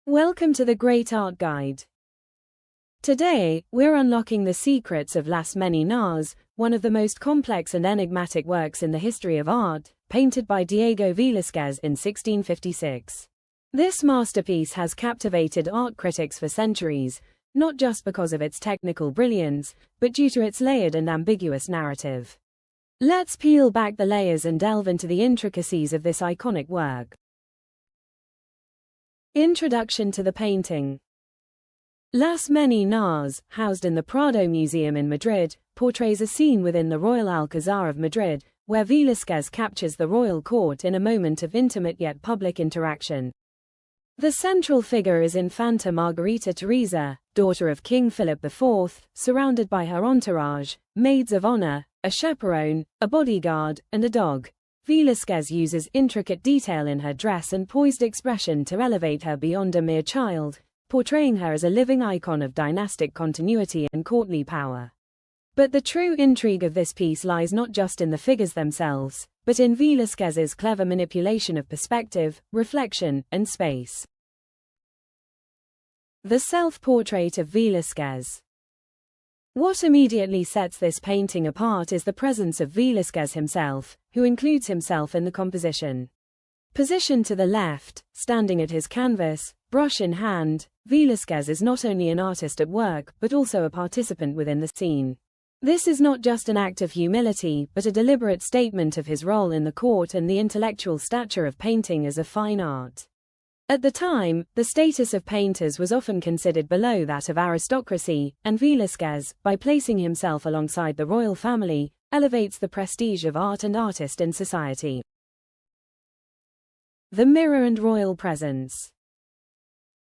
Welcome to the Great Art Guide. Today, we're unlocking the secrets of Las Meninas, one of the most complex and enigmatic works in the history of art, painted by Diego Velázquez in 1656. This masterpiece has captivated art critics for centuries, not just because of its technical brilliance, but due to its layered and ambiguous narrative. Let's peel back the layers and delve into the intricacies of this iconic work. Introduction to the painting. Las Meninas, housed in the Prado Museum in Madrid, portrays a scene within the Royal Alcazar of Madrid, where Velázquez captures the royal court in a moment of intimate yet public interaction. The central figure is Infanta Margarita Teresa, daughter of King Philip IV, surrounded by her entourage, maids of honor, a chaperone, a bodyguard, and a dog. Velázquez uses intricate detail in her dress and poised expression to elevate her beyond a mere child, portraying her as a living icon of dynastic continuity and courtly power. But the true intrigue of this piece lies not just in the figures themselves, but in Velázquez's clever manipulation of perspective, reflection, and space. The Self-Portrait of Velázquez. What immediately sets this painting apart is the presence of Velázquez himself, who includes himself in the composition. Positioned to the left, standing at his canvas, brush in hand, Velázquez is not only an artist at work but also a participant within the scene. This is not just an act of humility but a deliberate statement of his role in the court and the intellectual stature of painting as a fine art. At the time, the status of painters was often considered below that of aristocracy, and Velázquez, by placing himself alongside the royal family, elevates the prestige of art and artist in society. The mirror and royal presence.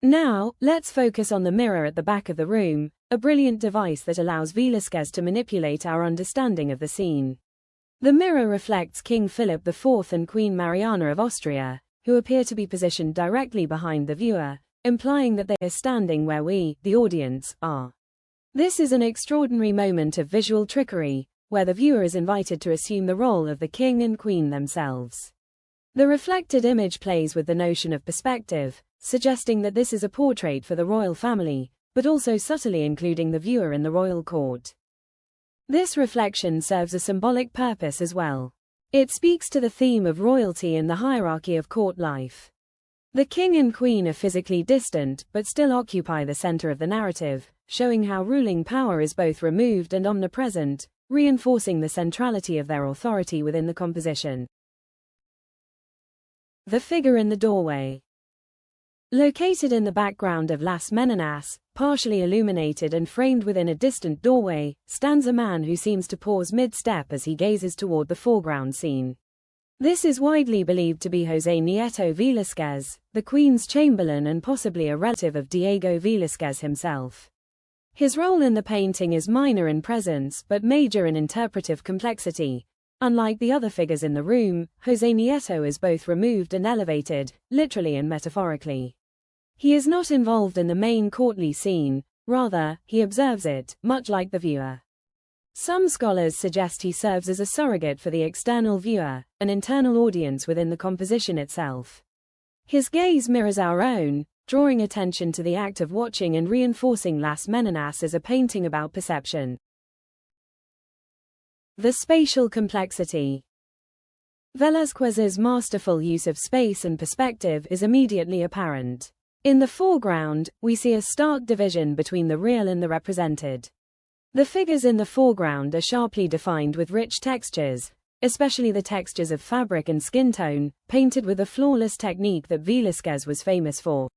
Now, let's focus on the mirror at the back of the room, a brilliant device that allows Velázquez to manipulate our understanding of the scene. The mirror reflects King Philip IV and Queen Mariana of Austria, who appear to be positioned directly behind the viewer, implying that they are standing where we, the audience, are. This is an extraordinary moment of visual trickery, where the viewer is invited to assume the role of the king and queen themselves. The reflected image plays with the notion of perspective, suggesting that this is a portrait for the royal family, but also subtly including the viewer in the royal court. This reflection serves a symbolic purpose as well. It speaks to the theme of royalty and the hierarchy of court life. The king and queen are physically distant but still occupy the center of the narrative, showing how ruling power is both removed and omnipresent, reinforcing the centrality of their authority within the composition. The figure in the doorway. Located in the background of Las Meninas, partially illuminated and framed within a distant doorway, stands a man who seems to pause mid-step as he gazes toward the foreground scene. This is widely believed to be José Nieto Velázquez, the Queen's Chamberlain and possibly a relative of Diego Velázquez himself. His role in the painting is minor in presence but major in interpretive complexity. Unlike the other figures in the room, José Nieto is both removed and elevated, literally and metaphorically. He is not involved in the main courtly scene, rather, he observes it, much like the viewer. Some scholars suggest he serves as a surrogate for the external viewer, an internal audience within the composition itself. His gaze mirrors our own, drawing attention to the act of watching and reinforcing Las Meninas as a painting about perception. The spatial complexity. Velázquez's masterful use of space and perspective is immediately apparent. In the foreground, we see a stark division between the real and the represented. The figures in the foreground are sharply defined with rich textures, especially the textures of fabric and skin tone, painted with a flawless technique that Velázquez was famous for.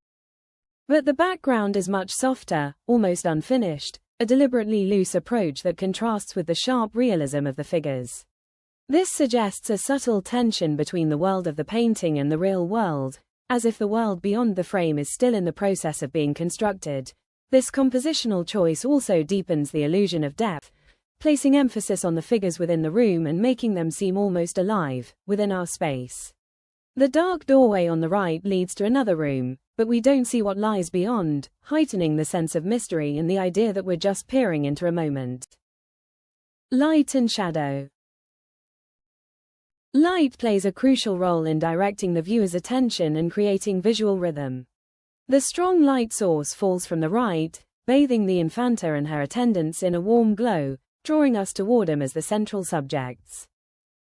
But the background is much softer, almost unfinished, a deliberately loose approach that contrasts with the sharp realism of the figures. This suggests a subtle tension between the world of the painting and the real world, as if the world beyond the frame is still in the process of being constructed. This compositional choice also deepens the illusion of depth, placing emphasis on the figures within the room and making them seem almost alive, within our space. The dark doorway on the right leads to another room, but we don't see what lies beyond, heightening the sense of mystery and the idea that we're just peering into a moment. Light and shadow. Light plays a crucial role in directing the viewer's attention and creating visual rhythm. The strong light source falls from the right, bathing the Infanta and her attendants in a warm glow, drawing us toward them as the central subjects.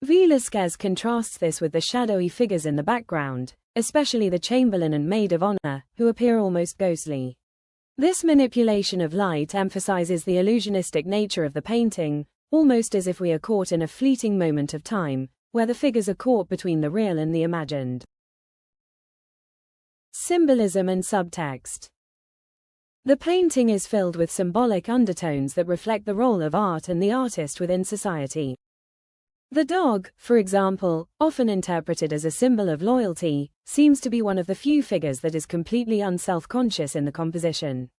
Velázquez contrasts this with the shadowy figures in the background, especially the chamberlain and maid of honor, who appear almost ghostly. This manipulation of light emphasizes the illusionistic nature of the painting, almost as if we are caught in a fleeting moment of time, where the figures are caught between the real and the imagined. Symbolism and subtext. The painting is filled with symbolic undertones that reflect the role of art and the artist within society. The dog, for example, often interpreted as a symbol of loyalty, seems to be one of the few figures that is completely unself-conscious in the composition.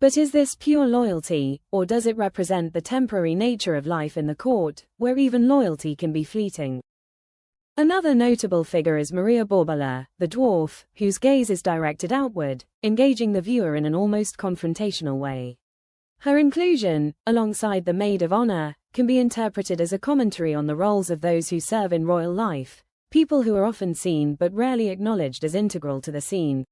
But is this pure loyalty, or does it represent the temporary nature of life in the court, where even loyalty can be fleeting? Another notable figure is Maria Borbolla, the dwarf, whose gaze is directed outward, engaging the viewer in an almost confrontational way. Her inclusion, alongside the maid of honor, can be interpreted as a commentary on the roles of those who serve in royal life, people who are often seen but rarely acknowledged as integral to the scene.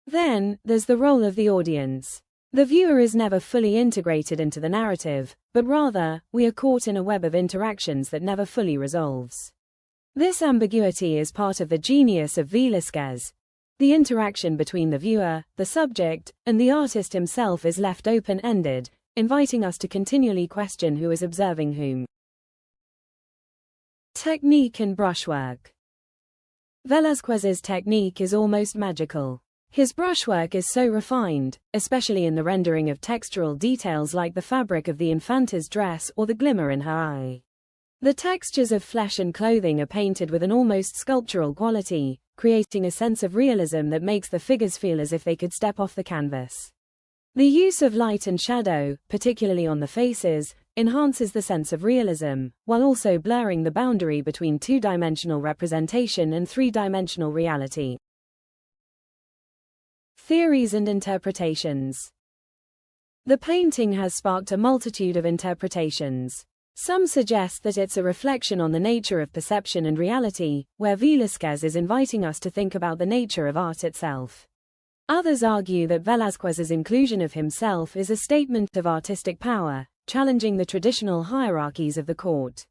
Then, there's the role of the audience. The viewer is never fully integrated into the narrative, but rather, we are caught in a web of interactions that never fully resolves. This ambiguity is part of the genius of Velázquez. The interaction between the viewer, the subject, and the artist himself is left open-ended, inviting us to continually question who is observing whom. Technique and brushwork. Velázquez's technique is almost magical. His brushwork is so refined, especially in the rendering of textural details like the fabric of the Infanta's dress or the glimmer in her eye. The textures of flesh and clothing are painted with an almost sculptural quality, creating a sense of realism that makes the figures feel as if they could step off the canvas. The use of light and shadow, particularly on the faces, enhances the sense of realism, while also blurring the boundary between two-dimensional representation and three-dimensional reality. Theories and interpretations. The painting has sparked a multitude of interpretations. Some suggest that it's a reflection on the nature of perception and reality, where Velázquez is inviting us to think about the nature of art itself. Others argue that Velázquez's inclusion of himself is a statement of artistic power, challenging the traditional hierarchies of the court.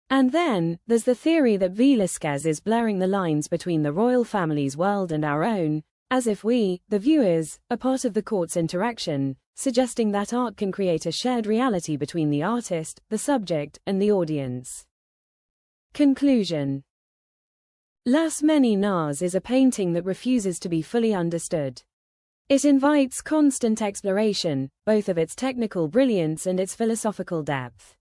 And then, there's the theory that Velázquez is blurring the lines between the royal family's world and our own, as if we, the viewers, are part of the court's interaction, suggesting that art can create a shared reality between the artist, the subject, and the audience. Conclusion. Las Meninas is a painting that refuses to be fully understood. It invites constant exploration, both of its technical brilliance and its philosophical depth.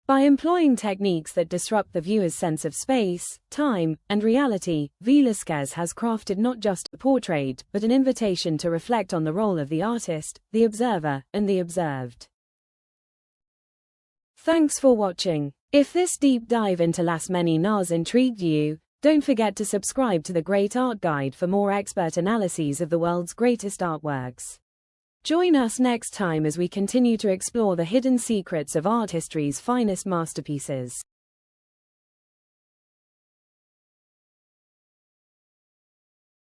By employing techniques that disrupt the viewer's sense of space, time, and reality, Velázquez has crafted not just a portrait, but an invitation to reflect on the role of the artist, the observer, and the observed. Thanks for watching. If this deep dive into Las Meninas intrigued you, don't forget to subscribe to the Great Art Guide for more expert analyses of the world's greatest artworks. Join us next time as we continue to explore the hidden secrets of art history's finest masterpieces.